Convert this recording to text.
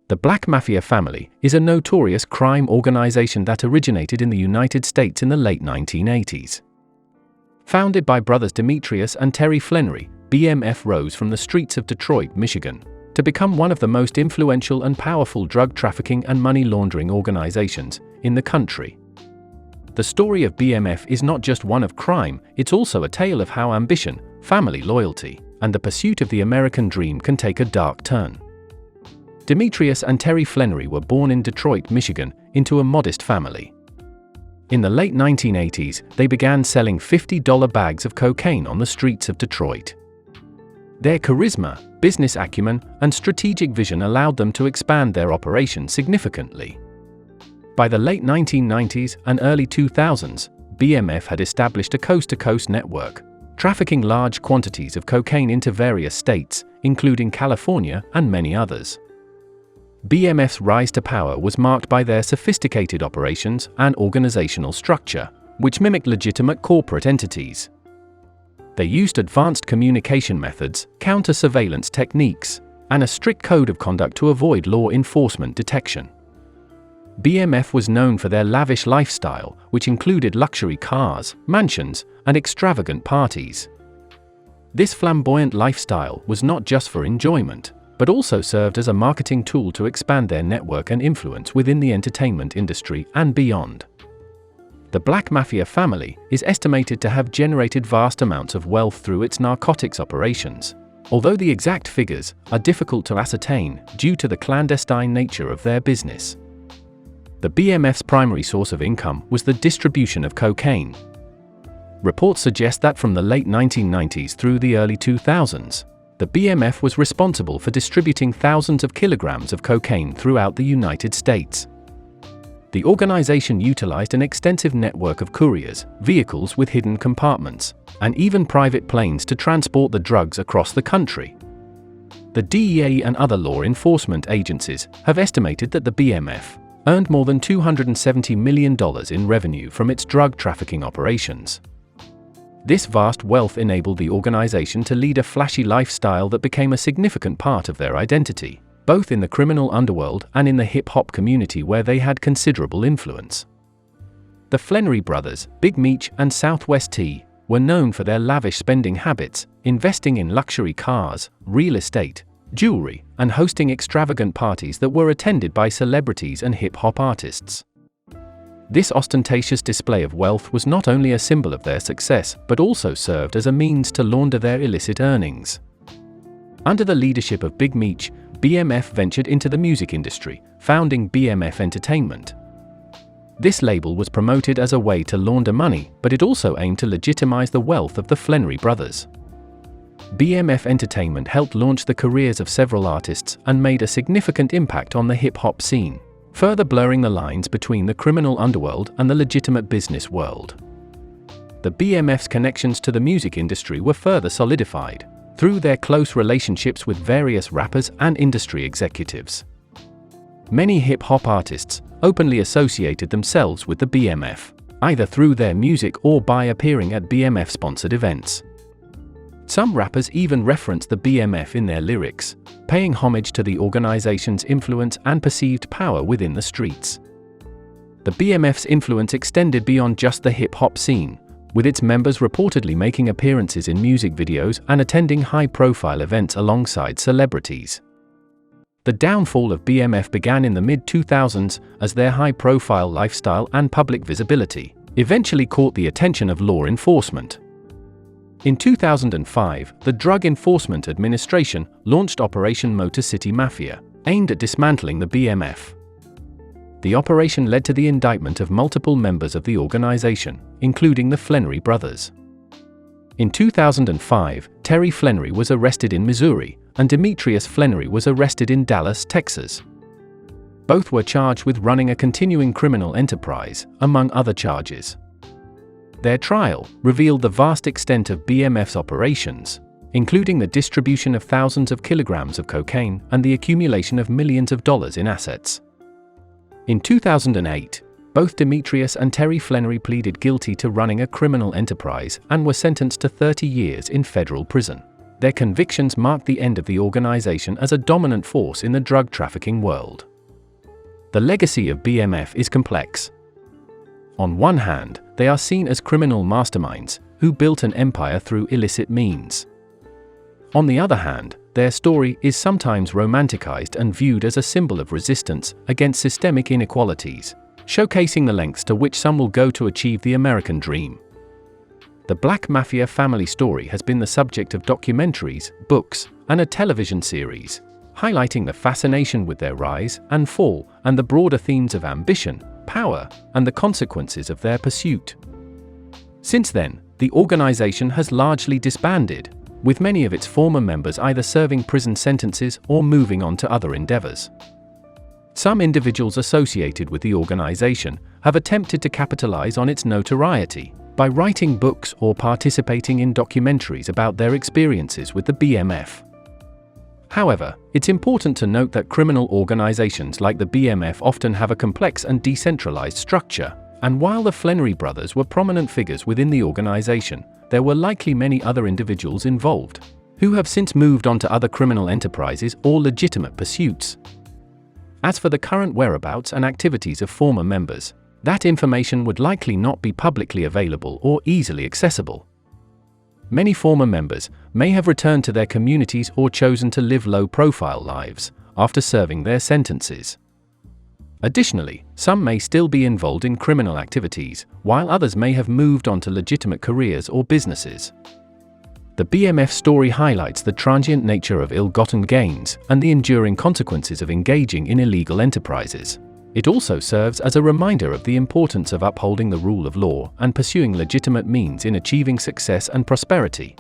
The Black Mafia Family is a notorious crime organization that originated in the United States in the late 1980s. Founded by brothers Demetrius and Terry Flenory, BMF rose from the streets of Detroit, Michigan, to become one of the most influential and powerful drug trafficking and money laundering organizations in the country. The story of BMF is not just one of crime, it's also a tale of how ambition, family loyalty, and the pursuit of the American dream can take a dark turn. Demetrius and Terry Flenory were born in Detroit, Michigan, into a modest family. In the late 1980s, they began selling $50 bags of cocaine on the streets of Detroit. Their charisma, business acumen, and strategic vision allowed them to expand their operation significantly. By the late 1990s and early 2000s, BMF had established a coast-to-coast network, trafficking large quantities of cocaine into various states, including California and many others. BMF's rise to power was marked by their sophisticated operations and organizational structure, which mimicked legitimate corporate entities. They used advanced communication methods, counter-surveillance techniques, and a strict code of conduct to avoid law enforcement detection. BMF was known for their lavish lifestyle, which included luxury cars, mansions, and extravagant parties. This flamboyant lifestyle was not just for enjoyment, but also served as a marketing tool to expand their network and influence within the entertainment industry and beyond. The Black Mafia Family is estimated to have generated vast amounts of wealth through its narcotics operations, although the exact figures are difficult to ascertain due to the clandestine nature of their business. The BMF's primary source of income was the distribution of cocaine. Reports suggest that from the late 1990s through the early 2000s, the BMF was responsible for distributing thousands of kilograms of cocaine throughout the United States. The organization utilized an extensive network of couriers, vehicles with hidden compartments, and even private planes to transport the drugs across the country. The DEA and other law enforcement agencies have estimated that the BMF earned more than $270 million in revenue from its drug trafficking operations. This vast wealth enabled the organization to lead a flashy lifestyle that became a significant part of their identity, both in the criminal underworld and in the hip-hop community where they had considerable influence. The Flenory brothers, Big Meech and Southwest T, were known for their lavish spending habits, investing in luxury cars, real estate, jewelry, and hosting extravagant parties that were attended by celebrities and hip-hop artists. This ostentatious display of wealth was not only a symbol of their success, but also served as a means to launder their illicit earnings. Under the leadership of Big Meech, BMF ventured into the music industry, founding BMF Entertainment. This label was promoted as a way to launder money, but it also aimed to legitimize the wealth of the Flenory brothers. BMF Entertainment helped launch the careers of several artists and made a significant impact on the hip-hop scene, further blurring the lines between the criminal underworld and the legitimate business world. The BMF's connections to the music industry were further solidified through their close relationships with various rappers and industry executives. Many hip-hop artists openly associated themselves with the BMF, either through their music or by appearing at BMF-sponsored events. Some rappers even referenced the BMF in their lyrics, paying homage to the organization's influence and perceived power within the streets. The BMF's influence extended beyond just the hip-hop scene, with its members reportedly making appearances in music videos and attending high-profile events alongside celebrities. The downfall of BMF began in the mid-2000s as their high-profile lifestyle and public visibility eventually caught the attention of law enforcement. In 2005, the Drug Enforcement Administration launched Operation Motor City Mafia, aimed at dismantling the BMF. The operation led to the indictment of multiple members of the organization, including the Flenory brothers. In 2005, Terry Flenory was arrested in Missouri, and Demetrius Flenory was arrested in Dallas, Texas. Both were charged with running a continuing criminal enterprise, among other charges. Their trial revealed the vast extent of BMF's operations, including the distribution of thousands of kilograms of cocaine and the accumulation of millions of dollars in assets. In 2008, both Demetrius and Terry Flenory pleaded guilty to running a criminal enterprise and were sentenced to 30 years in federal prison. their convictions marked the end of the organization as a dominant force in the drug trafficking world. The legacy of BMF is complex. On one hand, they are seen as criminal masterminds who built an empire through illicit means. On the other hand, their story is sometimes romanticized and viewed as a symbol of resistance against systemic inequalities, showcasing the lengths to which some will go to achieve the American dream. The Black Mafia Family story has been the subject of documentaries, books, and a television series, highlighting the fascination with their rise and fall and the broader themes of ambition, power, and the consequences of their pursuit. Since then, the organization has largely disbanded, with many of its former members either serving prison sentences or moving on to other endeavors. Some individuals associated with the organization have attempted to capitalize on its notoriety by writing books or participating in documentaries about their experiences with the BMF. However, it's important to note that criminal organizations like the BMF often have a complex and decentralized structure, and while the Flenory brothers were prominent figures within the organization, there were likely many other individuals involved, who have since moved on to other criminal enterprises or legitimate pursuits. As for the current whereabouts and activities of former members, that information would likely not be publicly available or easily accessible. Many former members may have returned to their communities or chosen to live low-profile lives after serving their sentences. Additionally, some may still be involved in criminal activities, while others may have moved on to legitimate careers or businesses. The BMF story highlights the transient nature of ill-gotten gains and the enduring consequences of engaging in illegal enterprises. It also serves as a reminder of the importance of upholding the rule of law and pursuing legitimate means in achieving success and prosperity.